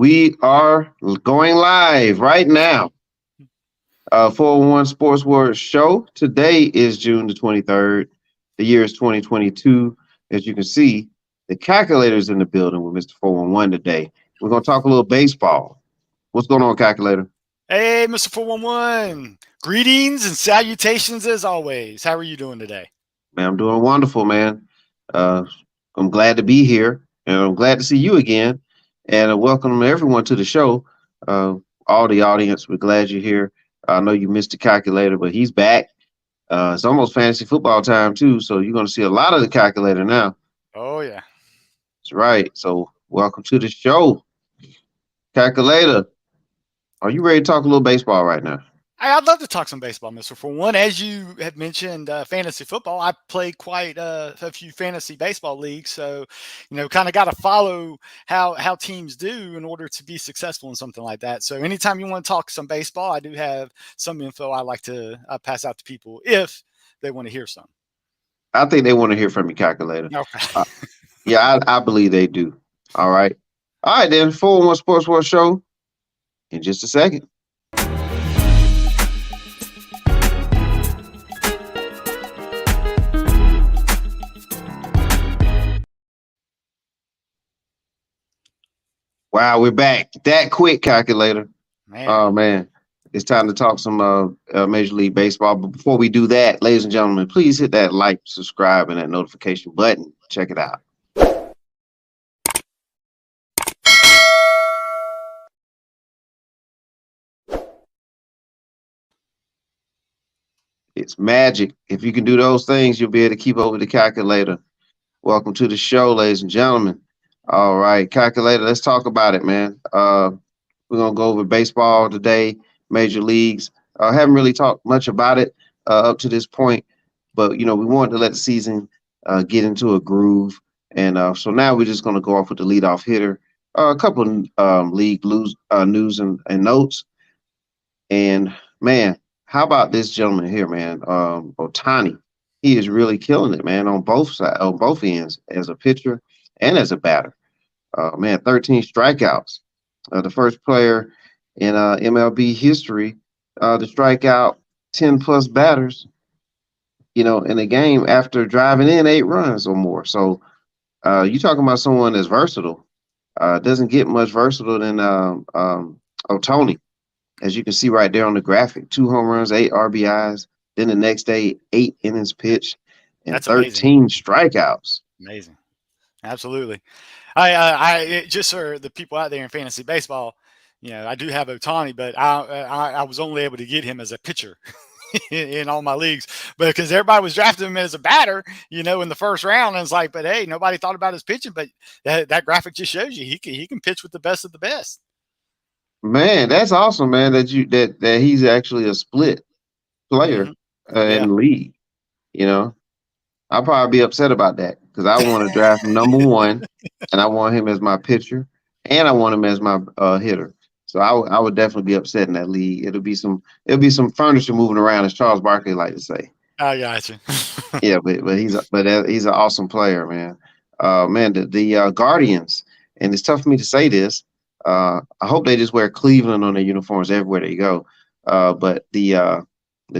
We are going live right now. 401 Sportsworld show. Today is June the 23rd. The year is 2022. As you can see, the calculator's in the building with Mr. 411 today. We're going to talk a little baseball. What's going on, calculator? Hey, Mr. 411. Greetings and salutations as always. How are you doing today? Man, I'm doing wonderful, man. I'm glad to be here, and I'm glad to see you again. And welcome everyone to the show. All the audience, we're glad you're here. I know you missed the calculator, but he's back. It's almost fantasy football time too, so you're going to see a lot of the calculator now. Oh, yeah. That's right. So welcome to the show, calculator. Are you ready to talk a little baseball right now? I'd love to talk some baseball, Mr. 411. As you have mentioned, fantasy football, I play quite a few fantasy baseball leagues. So, kind of got to follow how teams do in order to be successful in something like that. So anytime you want to talk some baseball, I do have some info I like to pass out to people if they want to hear some. I think they want to hear from you, calculator. Okay. Yeah, I believe they do. All right. All right, then. 401 Sports World Show in just a second. Wow, we're back. That quick, calculator. Man. Oh, man. It's time to talk some Major League Baseball. But before we do that, ladies and gentlemen, please hit that like, subscribe, and that notification button. Check it out. It's magic. If you can do those things, you'll be able to keep up with the calculator. Welcome to the show, ladies and gentlemen. All right, calculator, let's talk about it, man. We're going to go over baseball today, major leagues. Haven't really talked much about it up to this point, but, we wanted to let the season get into a groove. And so now we're just going to go off with the leadoff hitter, a couple of league news and notes. And, man, how about this gentleman here, man? Ohtani. He is really killing it, man, on both sides, on both ends, as a pitcher and as a batter. 13 strikeouts. The first player in MLB history to strike out 10 plus batters, in a game after driving in 8 runs or more. So you talking about someone that's versatile. Doesn't get much versatile than Ohtani. As you can see right there on the graphic, 2 home runs, 8 RBIs. Then the next day, 8 innings pitched and That's 13 amazing. strikeouts. Amazing. Absolutely. I just for the people out there in fantasy baseball, I do have Ohtani, but I was only able to get him as a pitcher in all my leagues, but because everybody was drafting him as a batter, in the first round, and it's like, but hey, nobody thought about his pitching. But that graphic just shows you he can pitch with the best of the best. Man, that's awesome, man. That he's actually a split player Hmm. in Yeah. the league. I'll probably be upset about that because I want to draft him number 1, and I want him as my pitcher, and I want him as my hitter. So I would definitely be upset in that league. It'll be some furniture moving around, as Charles Barkley like to say. I got you. Yeah, but he's an awesome player, man. Man, the Guardians, and it's tough for me to say this. I hope they just wear Cleveland on their uniforms everywhere they go. But the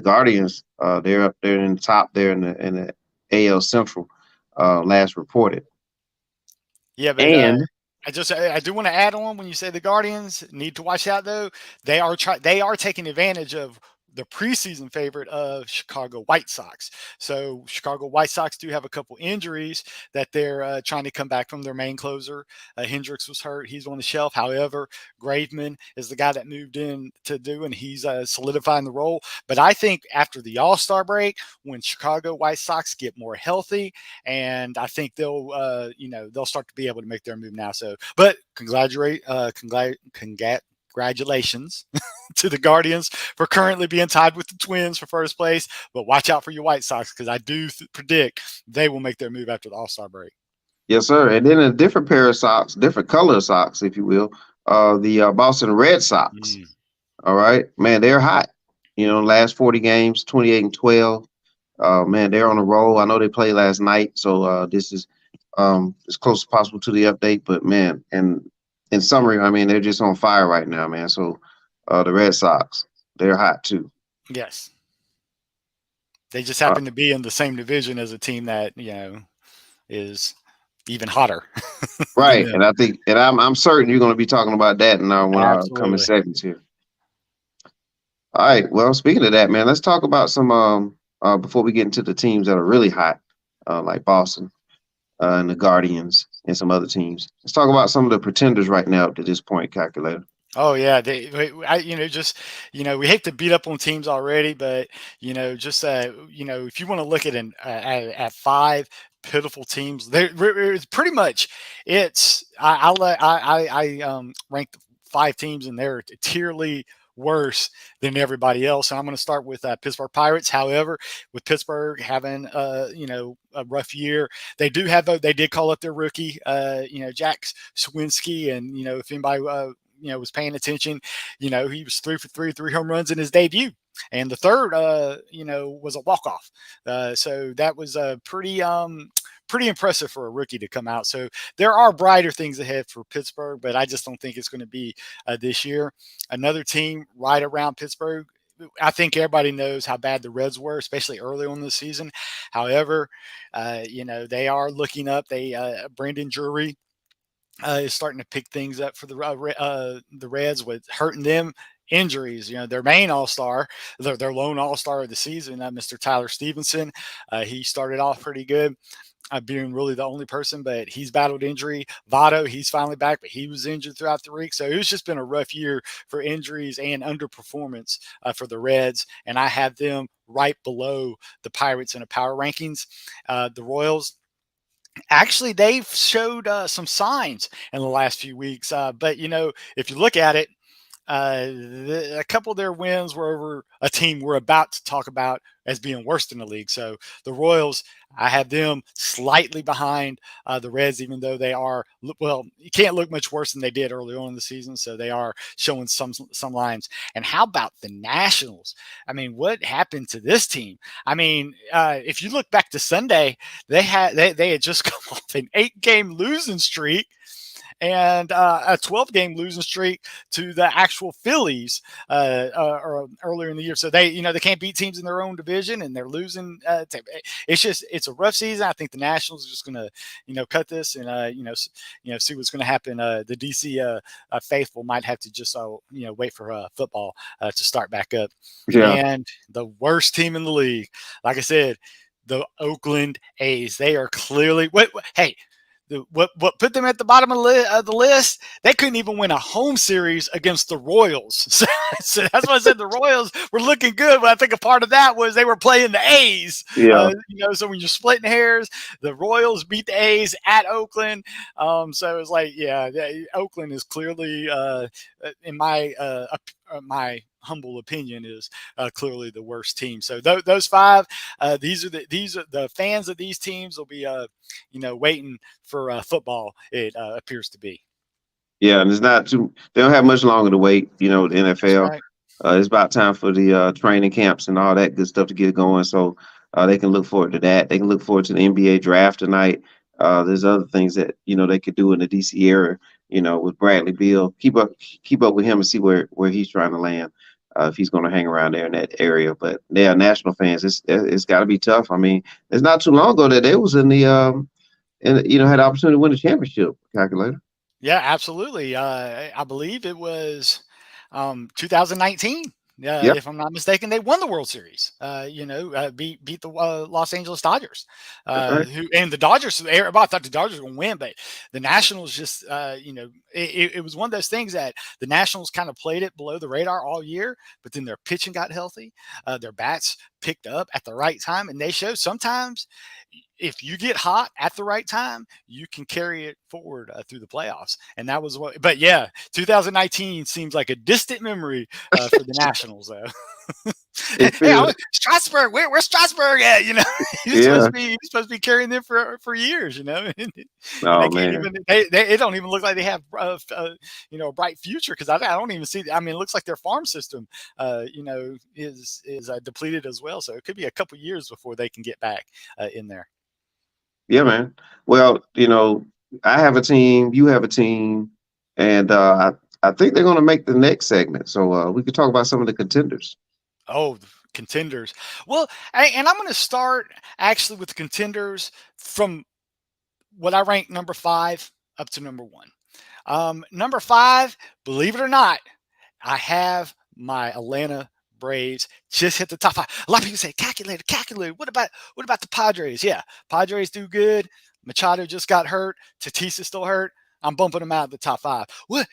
Guardians, they're up there in the top there in the AL Central, last reported. Yeah, but And I do want to add on when you say the Guardians need to watch out though. They are taking advantage of the preseason favorite of Chicago White Sox. So Chicago White Sox do have a couple injuries that they're trying to come back from. Their main closer, Hendricks, was hurt. He's on the shelf. However, Graveman is the guy that moved in to do, and he's solidifying the role. But I think after the All-Star break, when Chicago White Sox get more healthy, and I think they'll start to be able to make their move now. So, but congratulations to the Guardians for currently being tied with the Twins for first place. But watch out for your White Sox, because I do predict they will make their move after the All-Star break. yes, sir. And then a different pair of socks, different color of socks, if you will. The Boston Red Sox. All right, man, they're hot. Last 40 games, 28-12. Man, they're on a roll. I know they played last night, so this is as close as possible to the update. But man, and in summary, I mean, they're just on fire right now, man. So the Red Sox, they're hot too. Yes, they just Uh, happen to be in the same division as a team that is even hotter than right, them. and I think, and I'm certain you're going to be talking about that in our coming Absolutely. segments here. All right. Well, speaking of that, man, let's talk about some before we get into the teams that are really hot, like Boston and the Guardians and some other teams. Let's talk about some of the pretenders right now up to this point, calculator. Oh yeah, just we hate to beat up on teams already, but just if you want to look at at five pitiful teams, it's pretty much I rank the five teams and they're tierly worse than everybody else. And I'm going to start with Pittsburgh Pirates. However, with Pittsburgh having a rough year, they did call up their rookie, Jack Swinski, and if anybody was paying attention, he was 3 for 3, 3 home runs in his debut. And the third, was a walk off. So that was pretty impressive for a rookie to come out. So there are brighter things ahead for Pittsburgh, but I just don't think it's going to be this year. Another team right around Pittsburgh. I think everybody knows how bad the Reds were, especially early on the season. However, they are looking up. Brandon Drury is starting to pick things up for the Reds with hurting them injuries. Their main all star, their lone all star of the season, Mr. Tyler Stevenson, he started off pretty good. Being really the only person, but he's battled injury. Votto, he's finally back, but he was injured throughout the week. So it's just been a rough year for injuries and underperformance for the Reds. And I have them right below the Pirates in the power rankings. The Royals, actually, they've showed some signs in the last few weeks. But if you look at it, a couple of their wins were over a team we're about to talk about as being worse in the league. So the Royals, I have them slightly behind the Reds, even though they are, well, you can't look much worse than they did early on in the season. So they are showing some lines. And how about the Nationals? I mean, what happened to this team? I mean, if you look back to Sunday, they had just come off an 8-game losing streak and a 12-game losing streak to the actual Phillies earlier in the year. So they can't beat teams in their own division, and they're losing. It's a rough season. I think the Nationals are just going to cut this and see what's going to happen. The DC faithful might have to just wait for football to start back up. Yeah. And the worst team in the league, like I said, the Oakland A's. They are clearly hey, what put them at the bottom of the list? They couldn't even win a home series against the Royals. So that's why I said the Royals were looking good. But I think a part of that was they were playing the A's. Yeah. So when you're splitting hairs, the Royals beat the A's at Oakland. So it was like, yeah, Oakland is clearly, in my humble opinion, is clearly the worst team. So those five, these are the fans of these teams will be waiting for football. It appears to be. Yeah, and it's not too. They don't have much longer to wait. The That's NFL. right. It's about time for the training camps and all that good stuff to get going. So they can look forward to that. They can look forward to the NBA draft tonight. There's other things that they could do in the DC area. With Bradley Beal, keep up with him and see where he's trying to land. If he's going to hang around there in that area. But yeah, national fans, it's got to be tough. I mean, it's not too long ago that they was in the and had the opportunity to win the championship. Calculator. Yeah, absolutely. I believe it was 2019. Yep. If I'm not mistaken, they won the World Series. Beat the Los Angeles Dodgers, That's right. who and the Dodgers. Everybody thought the Dodgers were going to win, but the Nationals just, it was one of those things that the Nationals kind of played it below the radar all year. But then their pitching got healthy, their bats picked up at the right time, and they show sometimes if you get hot at the right time, you can carry it forward through the playoffs. And that was what, but yeah, 2019 seems like a distant memory for the Nationals, though. It Hey, feels. Strasburg, where's Strasburg at? Yeah. He was supposed to be carrying them for years, and they Oh can't man. even, they don't even look like they have, a bright future. Cause I don't even see, I mean, it looks like their farm system, is depleted as well. So it could be a couple years before they can get back in there. Yeah, man. Well, I have a team. You have a team. And I think they're going to make the next segment. So we could talk about some of the contenders. Oh, contenders. Well, and I'm going to start actually with the contenders from what I rank number 5 up to number 1. Number 5, believe it or not, I have my Atlanta Braves just hit the top 5. A lot of people say, calculator, calculator. What about the Padres? Yeah, Padres do good. Machado just got hurt. Tatis is still hurt. I'm bumping them out of the top 5. What?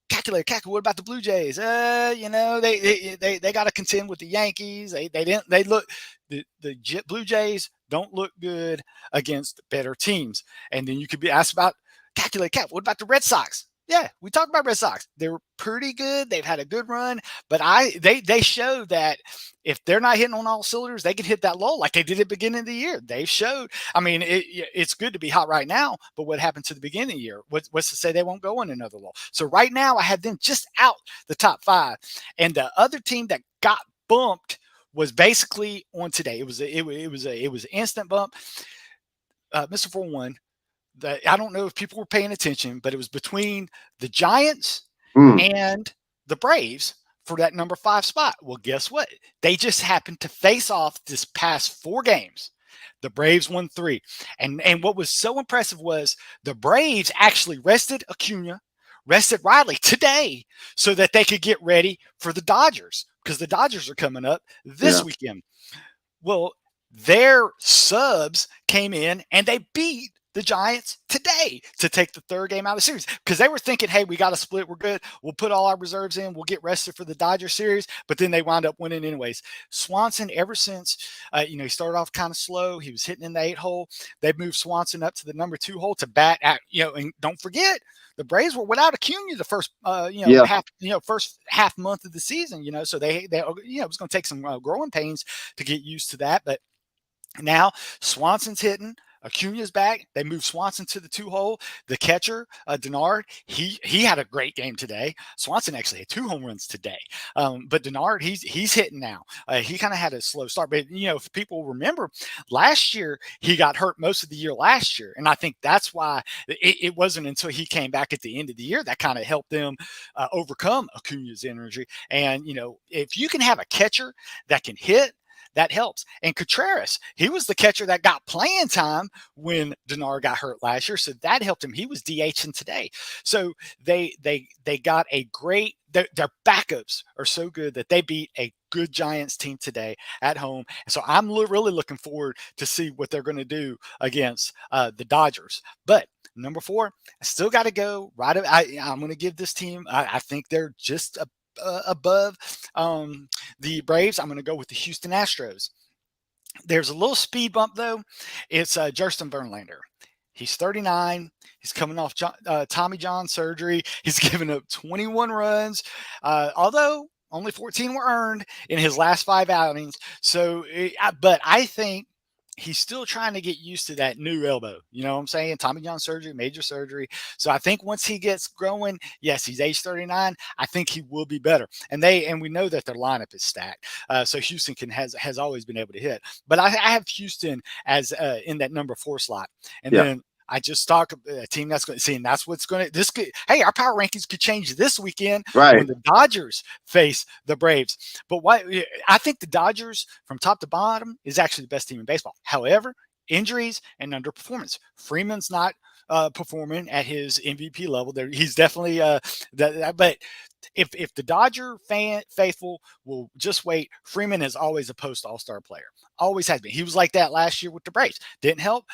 Calculator, calculator. What about the Blue Jays? They got to contend with the Yankees. They look the Blue Jays don't look good against better teams. And then you could be asked about calculate. What about the Red Sox? Yeah, we talked about Red Sox. They're pretty good. They've had a good run, but they show that if they're not hitting on all cylinders, they can hit that low like they did at the beginning of the year. They've showed. I mean, it's good to be hot right now, but what happened to the beginning of the year? What's to say they won't go in another low? So right now, I have them just out the top 5, and the other team that got bumped was basically on today. It was an instant bump. Mr. 41, I don't know if people were paying attention, but it was between the Giants Mm, and the Braves for that number 5 spot. Well, guess what? They just happened to face off this past 4 games. The Braves won 3. And what was so impressive was the Braves actually rested Acuna, rested Riley today so that they could get ready for the Dodgers because the Dodgers are coming up this yeah. weekend. Well, their subs came in and they beat the Giants today to take the 3rd game out of the series because they were thinking, hey, we got to split. We're good. We'll put all our reserves in. We'll get rested for the Dodger series. But then they wound up winning anyways. Swanson, ever since, he started off kind of slow. He was hitting in the 8 hole. They moved Swanson up to the number 2 hole to bat at, and don't forget, the Braves were without Acuna the first, Yeah. first half month of the season, so they it was going to take some growing pains to get used to that. But now Swanson's hitting. Acuna's back. They moved Swanson to the 2 hole. The catcher, Denard, he had a great game today. Swanson actually had 2 home runs today. But Denard, he's hitting now. He kind of had a slow start. But, if people remember, last year he got hurt most of the year last year. And I think that's why it wasn't until he came back at the end of the year that kind of helped them overcome Acuna's energy. And, if you can have a catcher that can hit, that helps. And Contreras, he was the catcher that got playing time when Denard got hurt last year, so that helped him. He was DHing today. So they got a great. Their backups are so good that they beat a good Giants team today at home. So I'm really looking forward to see what they're going to do against the Dodgers. But number 4, I still got to go right. I'm going to give this team. I think they're just above the Braves. I'm going to go with the Houston Astros. There's a little speed bump, though. It's Justin Verlander. He's 39. He's coming off Tommy John surgery. He's given up 21 runs, although only 14 were earned in his last 5 outings. So, but I think he's still trying to get used to that new elbow. You know what I'm saying? Tommy John surgery, major surgery. So I think once he gets growing, yes, he's age 39. I think he will be better. And we know that their lineup is stacked. So Houston has always been able to hit. But I have Houston as in that number 4 slot. And Yeah. then I just talk a team that's going to see, and that's what's going to hey, our power rankings could change this weekend when Right. the Dodgers face the Braves. But I think the Dodgers from top to bottom is actually the best team in baseball. However, injuries and underperformance. Freeman's not performing at his MVP level. He's definitely but if the Dodger faithful will just wait, Freeman is always a post All-Star player. Always has been. He was like that last year with the Braves. Didn't help.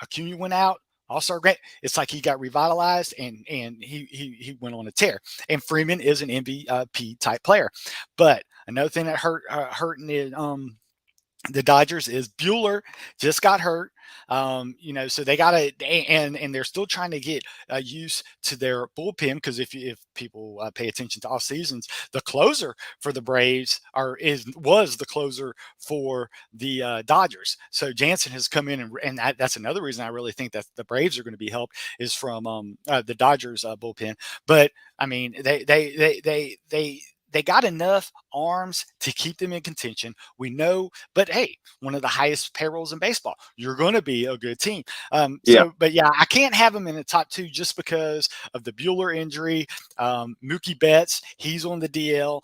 Acuna went out. All-Star great. It's like he got revitalized and he went on a tear. And Freeman is an MVP type player. But another thing that hurting is the Dodgers is Bueller just got hurt. So they got to, and they're still trying to get used to their bullpen because if people pay attention to off seasons, the closer for the Braves was the closer for the Dodgers. So Jansen has come in, and that's another reason I really think that the Braves are going to be helped is from the Dodgers bullpen. But I mean, they got enough arms to keep them in contention. We know, but hey, one of the highest payrolls in baseball. You're going to be a good team. Yeah. But yeah, I can't have them in the top two just because of the Bueller injury. Mookie Betts, he's on the DL.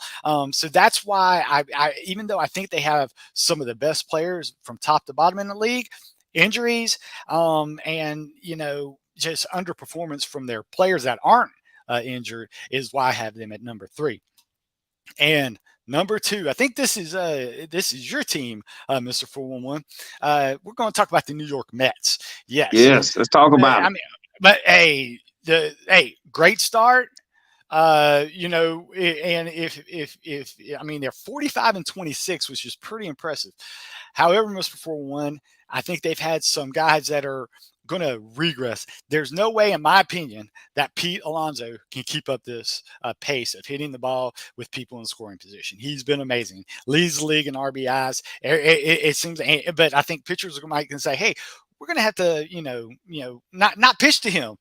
So that's why even though I think they have some of the best players from top to bottom in the league, injuries, and just underperformance from their players that aren't injured is why I have them at number 3. And number 2, I think this is your team, Mr. 411. We're going to talk about the New York Mets. Yes, Yes. Let's talk about I it. mean, but great start. And if I mean they're 45-26, which is pretty impressive. However, Mr. 411, I think they've had some guys that are going to regress. There's no way, in my opinion, that Pete Alonso can keep up this pace of hitting the ball with people in scoring position. He's been amazing. Leads the league in RBIs. It seems, but I think pitchers might can say, "Hey, we're going to have to, not pitch to him,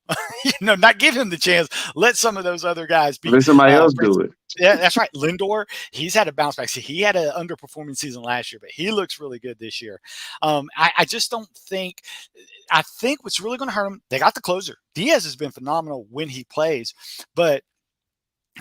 not give him the chance. Let some of those other guys be." Let somebody else do it. Yeah, that's right. Lindor, he's had a bounce back. See, he had an underperforming season last year, but he looks really good this year. I just don't think. I think what's really going to hurt him. They got the closer. Diaz has been phenomenal when he plays, but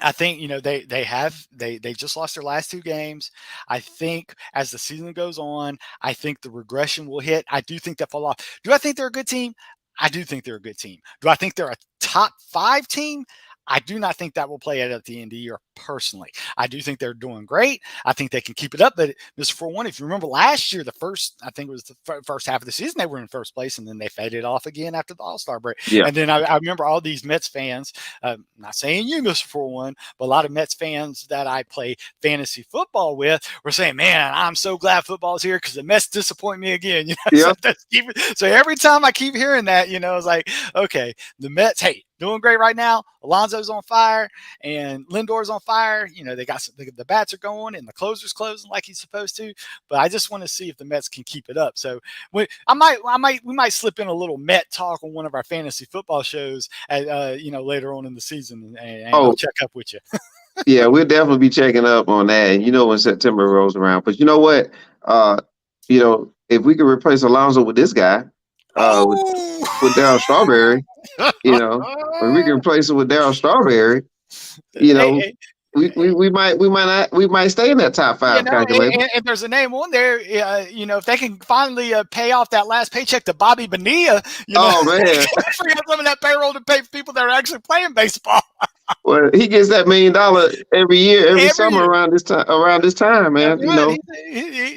I think they just lost their last 2 games. I think as the season goes on, I think the regression will hit. I do think that fall off. Do I think they're a good team? I do think they're a good team. Do I think they're a top 5 team? I do not think that will play out at the end of the year personally. I do think they're doing great. I think they can keep it up. But Mr. 4-1, if you remember last year, I think it was the first half of the season, they were in first place, and then they faded off again after the All-Star break. Yeah. And then I remember all these Mets fans, not saying you, Mr. 4-1, but a lot of Mets fans that I play fantasy football with were saying, man, I'm so glad football's here because the Mets disappoint me again. Yeah. So every time I keep hearing that, it's like, okay, the Mets, hey, doing great right now. Alonso's on fire and Lindor's on fire. They got the bats are going and the closer's closing like he's supposed to. But I just want to see if the Mets can keep it up. So we might slip in a little Met talk on one of our fantasy football shows later on in the season, and I'll check up with you. Yeah, we'll definitely be checking up on that. And when September rolls around. But you know what? If we could replace Alonso with this guy, with Darryl Strawberry, when we can replace it with Darryl Strawberry, Hey, we might stay in that top 5 calculator. And there's a name on there. If they can finally pay off that last paycheck to Bobby Bonilla, oh man, free up some of that payroll to pay people that are actually playing baseball. Well, he gets that $1 million every year, every summer year. Around this time, man.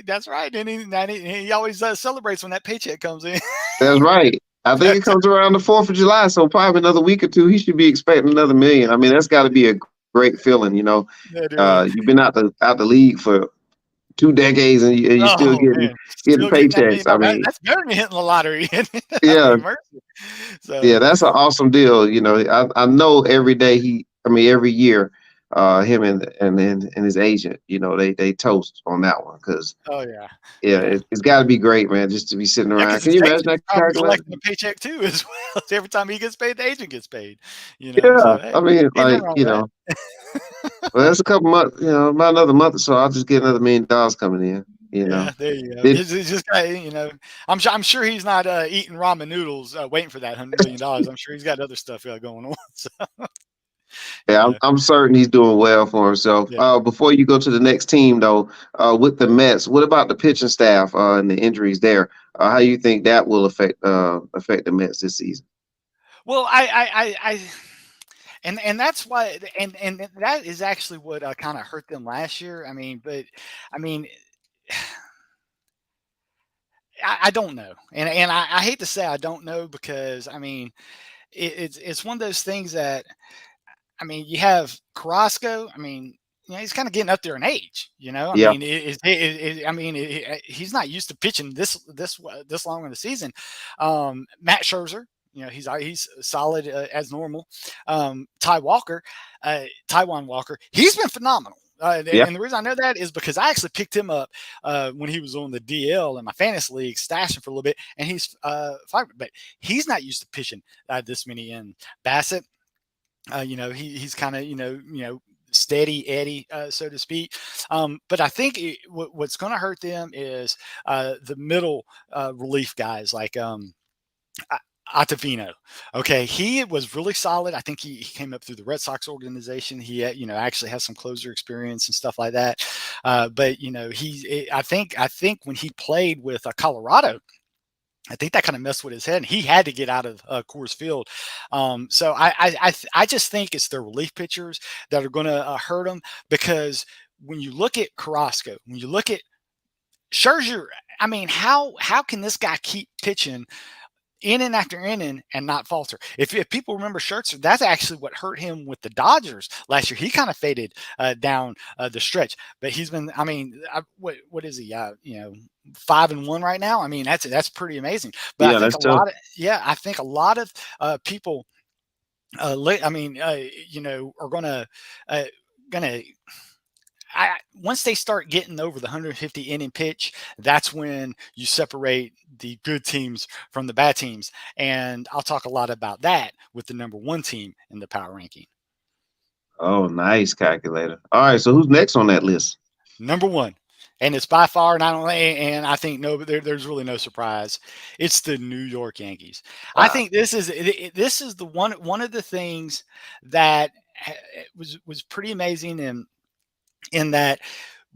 That's right. And he always celebrates when that paycheck comes in. That's right. I think it comes around the 4th of July, so probably another week or 2, he should be expecting another $1 million. I mean, that's got to be a great feeling, You've been out the league for 2 decades, and you're still getting paychecks. I mean, that's better than hitting the lottery. Yeah. Yeah, that's an awesome deal. I know every year, him and his agent, they toast on that one because. Oh yeah. It's got to be great, man, just to be sitting around. Can you imagine that? Collecting a paycheck too, as well. Every time he gets paid, the agent gets paid. Yeah, so, hey, I mean, well, that's a couple months. About another month or so, I'll just get another $1 million coming in. Yeah, there you go. It's just I'm sure he's not eating ramen noodles waiting for that $100 million. I'm sure he's got other stuff going on. So. Yeah, I'm certain he's doing well for himself. Yeah. Before you go to the next team, though, with the Mets, what about the pitching staff and the injuries there? How do you think that will affect the Mets this season? Well, and that's why, and that is actually what kind of hurt them last year. I don't know, and I hate to say I don't know because it's one of those things that. You have Carrasco. He's kind of getting up there in age. He's not used to pitching this long in the season. Matt Scherzer, he's solid as normal. Taijuan Walker, he's been phenomenal. And the reason I know that is because I actually picked him up when he was on the DL in my fantasy league, stashed him for a little bit, and he's fine, but he's not used to pitching this many in. Bassett. He's kind of, steady Eddie, so to speak. But I think what's going to hurt them is the middle relief guys like Ottavino. Okay, he was really solid. I think he came up through the Red Sox organization. He actually has some closer experience and stuff like that. But I think when he played with Colorado, I think that kind of messed with his head, and he had to get out of Coors Field. So I just think it's their relief pitchers that are going to hurt them, because when you look at Carrasco, when you look at Scherzer, I mean, how can this guy keep pitching inning after inning and not falter? If people remember Scherzer, that's actually what hurt him with the Dodgers last year. He kind of faded down the stretch, but he's been. I mean, what is he? 5-1 right now. I mean, that's pretty amazing. But Yeah, that's tough. I think a lot of people, are gonna once they start getting over the 150 inning pitch, that's when you separate the good teams from the bad teams. And I'll talk a lot about that with the number one team in the power ranking. Oh, nice calculator. All right, so who's next on that list? Number one, and it's by far not only, and I think there's really no surprise. It's the New York Yankees. I Wow. think this is the one of the things that was pretty amazing in that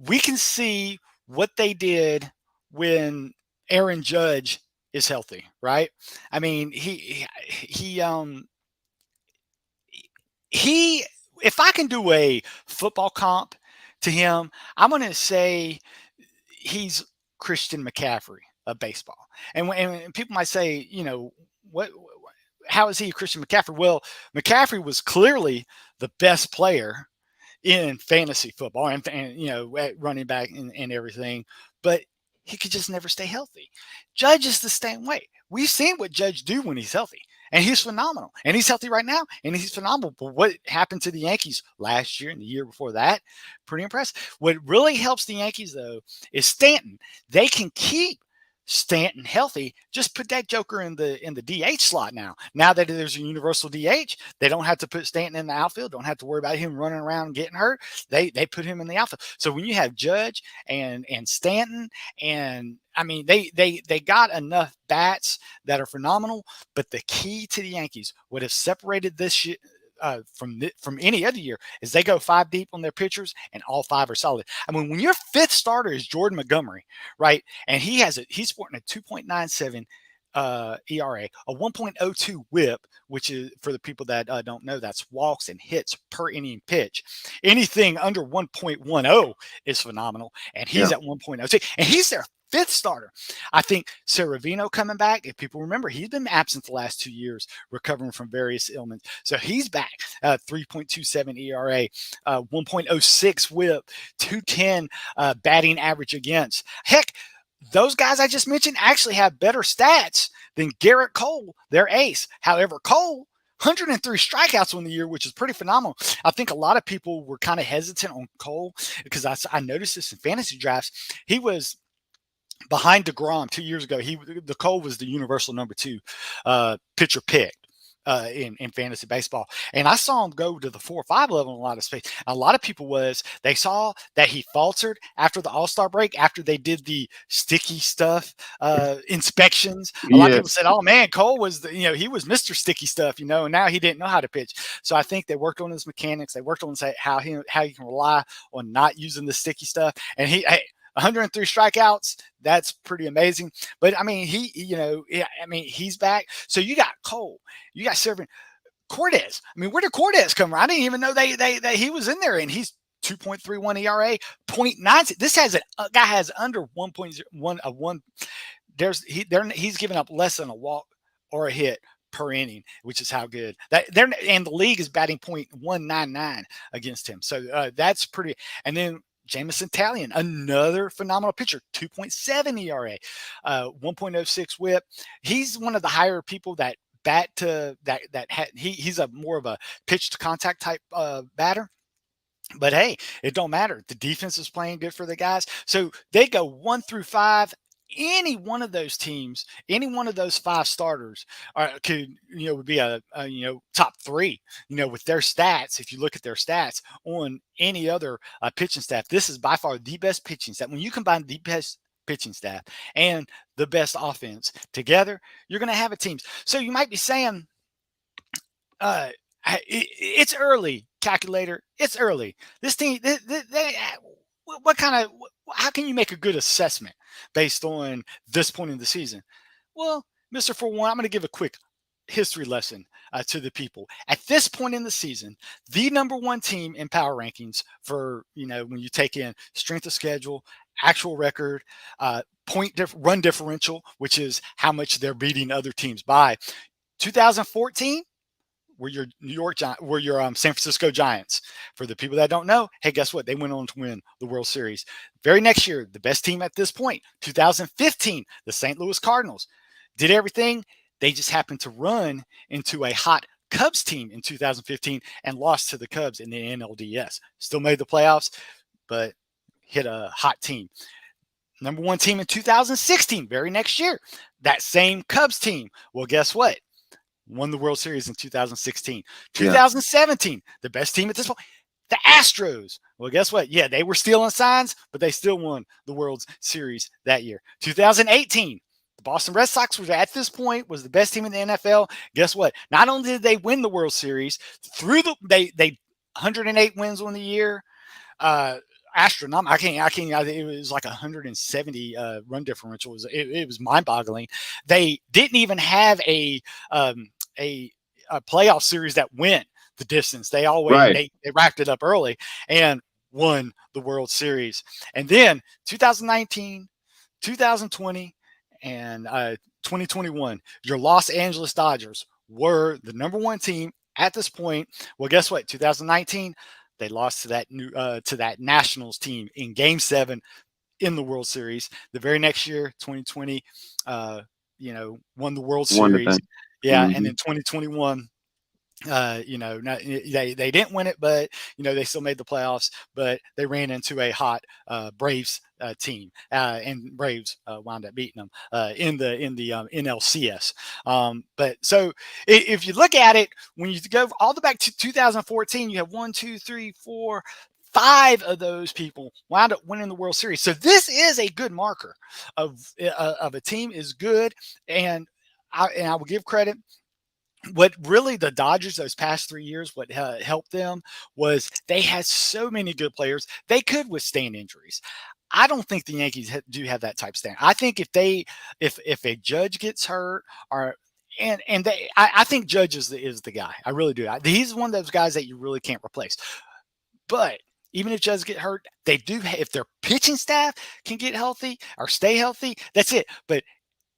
we can see what they did when Aaron Judge is healthy, right? I mean, he if I can do a football comp to him, I'm going to say he's Christian McCaffrey of baseball. And people might say, what how is he Christian McCaffrey? Well, McCaffrey was clearly the best player in fantasy football and at running back and everything, but he could just never stay healthy. Judge is the same way. We've seen what Judge do when he's healthy, and he's phenomenal. And he's healthy right now, and he's phenomenal. But what happened to the Yankees last year and the year before that? Pretty impressive. What really helps the Yankees though is Stanton. They can keep Stanton healthy. Just put that joker in the DH slot now. Now that there's a universal DH, they don't have to put Stanton in the outfield. Don't have to worry about him running around and getting hurt. They put him in the outfield. So when you have Judge and Stanton, and I mean they got enough bats that are phenomenal. But the key to the Yankees, what has separated this from any other year, is they go 5 deep on their pitchers, and all 5 are solid. I mean, when your 5th starter is Jordan Montgomery, right, and he's sporting a 2.97 ERA, a 1.02 WHIP, which is, for the people that don't know, that's walks and hits per inning pitch. Anything under 1.10 is phenomenal, and Yeah. he's at 1.02, and he's their 5th starter. I think Seravino coming back. If people remember, he's been absent the last 2 years, recovering from various ailments. So he's back. 3.27 ERA, 1.06 WHIP, 210 batting average against. Heck, those guys I just mentioned actually have better stats than Garrett Cole, their ace. However, Cole, 103 strikeouts on the year, which is pretty phenomenal. I think a lot of people were kind of hesitant on Cole because I noticed this in fantasy drafts. He was behind DeGrom 2 years ago. The Cole was the universal number 2 pitcher picked in fantasy baseball, and I saw him go to the 4 or 5 level in a lot of space. A lot of people they saw that he faltered after the All-Star break, after they did the sticky stuff inspections. A lot of people Yes. said, "Oh man, Cole was he was Mr. Sticky Stuff," and now he didn't know how to pitch. So I think they worked on his mechanics. They worked on how you can rely on not using the sticky stuff, and he. 103 strikeouts, that's pretty amazing. But I mean, he's back. So you got Cole, you got Serving Cortez. I mean, where did Cortez come from? I didn't even know that he was in there, and he's 2.31 ERA, 0.9. This guy has under 1.1 a one. He's giving up less than a walk or a hit per inning, which is how good and the league is batting .199 against him. So that's pretty. And then Jamison Talion, another phenomenal pitcher, 2.7 ERA, 1.06 WHIP. He's one of the higher people that bat to he's a more of a pitch to contact type batter. But hey, it don't matter. The defense is playing good for the guys. So they go 1 through 5. any one of those teams, any one of those five starters could, would be a top three, with their stats. If you look at their stats on any other pitching staff, this is by far the best pitching staff. When you combine the best pitching staff and the best offense together, you're going to have a team. So you might be saying, it's early, calculator. It's early. This team, what kind of, how can you make a good assessment based on this point in the season? Well, Mr. For One, I'm going to give a quick history lesson to the people. At this point in the season, the number one team in power rankings for, when you take in strength of schedule, actual record, run differential, which is how much they're beating other teams by. 2014, were your San Francisco Giants. For the people that don't know, hey, guess what? They went on to win the World Series. Very next year, the best team at this point, 2015, the St. Louis Cardinals, did everything. They just happened to run into a hot Cubs team in 2015 and lost to the Cubs in the NLDS. Still made the playoffs, but hit a hot team. Number one team in 2016, very next year, that same Cubs team. Well, guess what? Won the World Series in 2016. 2017, the best team at this point, the Astros. Well, guess what? Yeah, they were stealing signs, but they still won the World Series that year. 2018, the Boston Red Sox was at this point was the best team in the NFL. Guess what? Not only did they win the World Series, they 108 wins on the year. Astronomical. It was like 170 run differential. It was mind-boggling. They didn't even have a playoff series that went the distance. They always they wrapped it up early and won the World Series. And then 2019, 2020, and 2021, your Los Angeles Dodgers were the number one team at this point. Well, guess what? 2019, they lost to that Nationals team in Game 7 in the World Series. The very next year, 2020, won the World Series. Yeah, and then 2021, they didn't win it, but they still made the playoffs. But they ran into a hot Braves team, and Braves wound up beating them in the NLCS. But so if you look at it, when you go all the way back to 2014, you have 1, 2, 3, 4, 5 of those people wound up winning the World Series. So this is a good marker of a team is good, and I will give credit. What really the Dodgers those past 3 years, what helped them was they had so many good players. They could withstand injuries. I don't think the Yankees do have that type of stand. I think if a Judge gets hurt I think Judge is the guy. I really do. He's one of those guys that you really can't replace. But even if Judge get hurt, they do. If their pitching staff can get healthy or stay healthy, that's it. But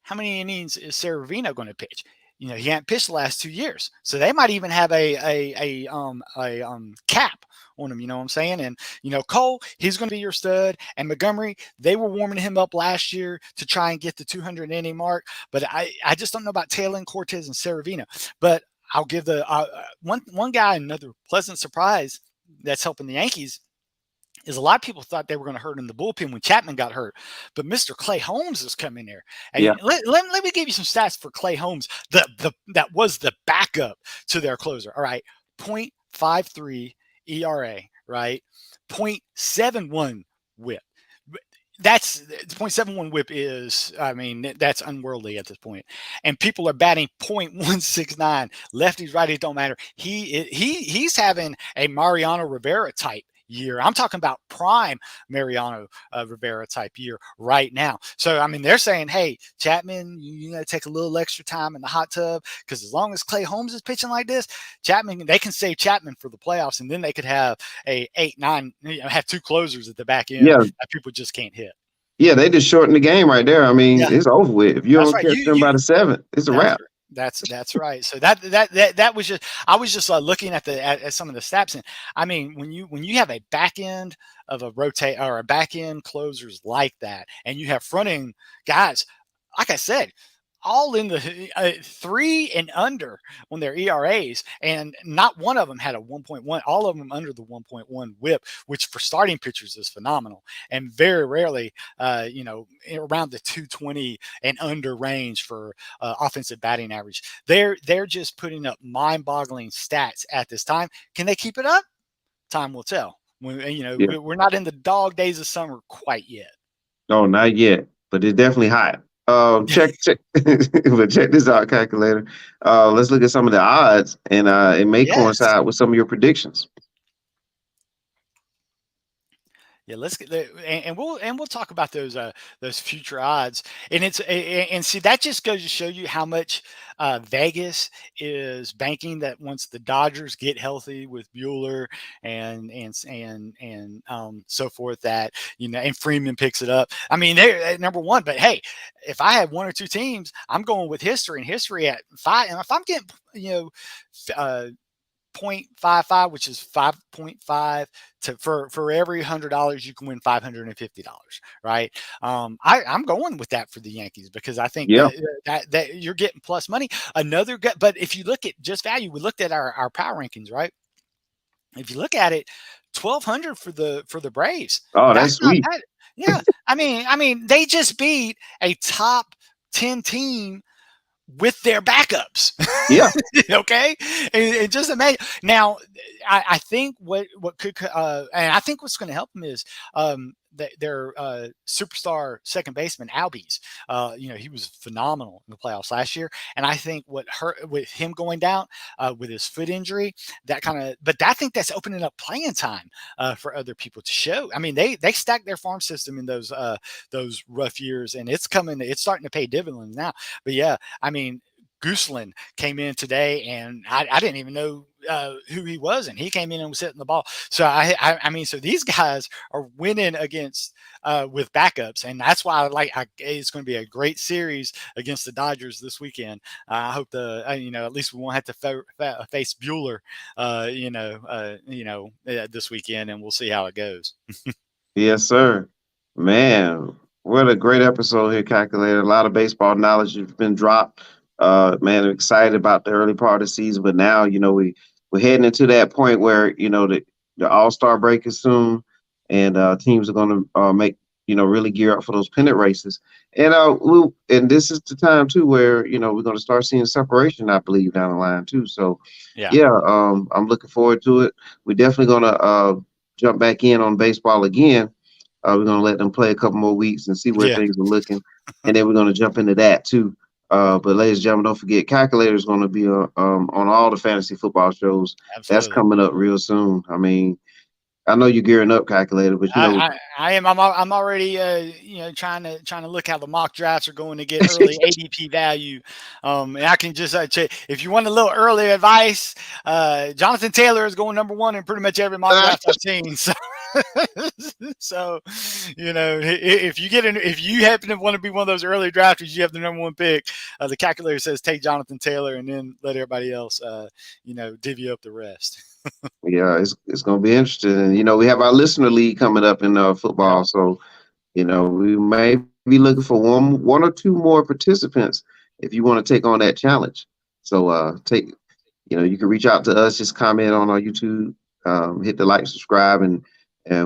how many innings is Severino going to pitch? He hadn't pitched the last 2 years, so they might even have a cap on him. You know what I'm saying? And Cole, he's going to be your stud, and Montgomery, they were warming him up last year to try and get the 200 inning mark. But I just don't know about Taylor, Cortez, and Severino. But I'll give the one guy another pleasant surprise that's helping the Yankees. Is a lot of people thought they were going to hurt in the bullpen when Chapman got hurt, but Mr. Clay Holmes is coming there. And let me give you some stats for Clay Holmes. That was the backup to their closer. All right, 0.53 ERA, right? 0.71 WHIP. That's 0.71 WHIP is, that's unworldly at this point. And people are batting 0.169. Lefties, righties don't matter. He's having a Mariano Rivera type year. I'm talking about prime Mariano Rivera type year right now. So, they're saying, hey, Chapman, you got to take a little extra time in the hot tub, because as long as Clay Holmes is pitching like this, Chapman, they can save Chapman for the playoffs, and then they could have a 8-9, have 2 closers at the back end that people just can't hit. Yeah, they just shortened the game right there. It's over with. If you don't catch them by the 7th, it's a wrap. That's right. So that was just, I was just looking at some of the stats, and when you have a back end of a rotate or a back end closers like that, and you have front end guys, like I said, all in the 3 and under on their ERAs, and not one of them had a 1.1. All of them under the 1.1 WHIP, which for starting pitchers is phenomenal, and very rarely, around the 220 and under range for offensive batting average. They're just putting up mind-boggling stats at this time. Can they keep it up? Time will tell. Yeah. We're not in the dog days of summer quite yet. No, not yet, but it's definitely hot. Check, but check this out, calculator. Let's look at some of the odds, and it may Yes. coincide with some of your predictions. Yeah, let's get there, and we'll talk about those future odds, and see that just goes to show you how much Vegas is banking that once the Dodgers get healthy with Bueller and so forth, that and Freeman picks it up. I mean, they're at number one, but hey, if I have one or two teams, I'm going with history, and history at 5, and if I'm getting uh, 0.55, which is 5.5 for every $100 you can win $550, right? I'm going with that for the Yankees because I think Yeah. that you're getting plus money. But if you look at just value, we looked at our power rankings, right? If you look at it, 1,200 for the Braves. Oh, that's That's not sweet. bad. Yeah, I mean, they just beat a top 10 team with their backups. Yeah. Okay, and just imagine. Now, I think what could and I think what's going to help them is their superstar second baseman Albies. He was phenomenal in the playoffs last year, and I think what hurt with him going down with his foot injury, that kind of. But I think that's opening up playing time for other people to show. I mean, they stacked their farm system in those rough years, and it's coming. It's starting to pay dividends now. But yeah, I mean, Gooseland came in today, and I didn't even know who he was, and he came in and was hitting the ball. So I mean, so these guys are winning against with backups, and that's why it's going to be a great series against the Dodgers this weekend. I hope at least we won't have to face Bueller, this weekend, and we'll see how it goes. Yes, sir. Man, what a great episode here, calculator. A lot of baseball knowledge has been dropped. Man, I'm excited about the early part of the season, but now we're heading into that point where the All-Star break is soon, and teams are going to make really gear up for those pennant races. And and this is the time too where we're going to start seeing separation, I believe, down the line too. So Yeah. yeah, I'm looking forward to it. We're definitely going to jump back in on baseball again. We're going to let them play a couple more weeks and see where Yeah. things are looking, and then we're going to jump into that too. But ladies and gentlemen, don't forget, Calculator is going to be on all the fantasy football shows. That's Absolutely. coming up real soon. I mean, I know you're gearing up, Calculator, but I am. I'm already trying to look how the mock drafts are going to get early ADP value. And I can just if you want a little early advice, Jonathan Taylor is going number one in pretty much every mock draft I've seen. So, so if you happen to want to be one of those early drafters, you have the number one pick. The calculator says take Jonathan Taylor and then let everybody else divvy up the rest. yeah, it's going to be interesting. And we have our listener league coming up in Yeah. football, so we may be looking for one or two more participants if you want to take on that challenge. So you can reach out to us, just comment on our YouTube, hit the like, subscribe, and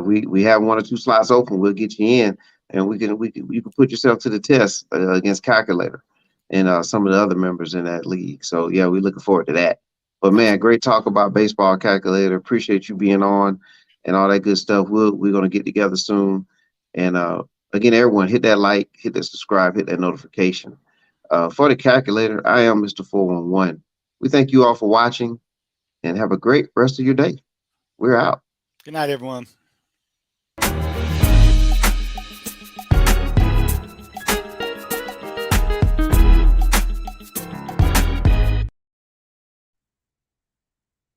we have one or two slots open. We'll get you in, and you can put yourself to the test against Calculator and some of the other members in that league. So yeah, we're looking forward to that. But man, great talk about baseball, Calculator. Appreciate you being on and all that good stuff. We're gonna get together soon. And again, everyone, hit that like, hit that subscribe, hit that notification. For the calculator, I am Mr. 411. We thank you all for watching and have a great rest of your day. We're out. Good night, everyone.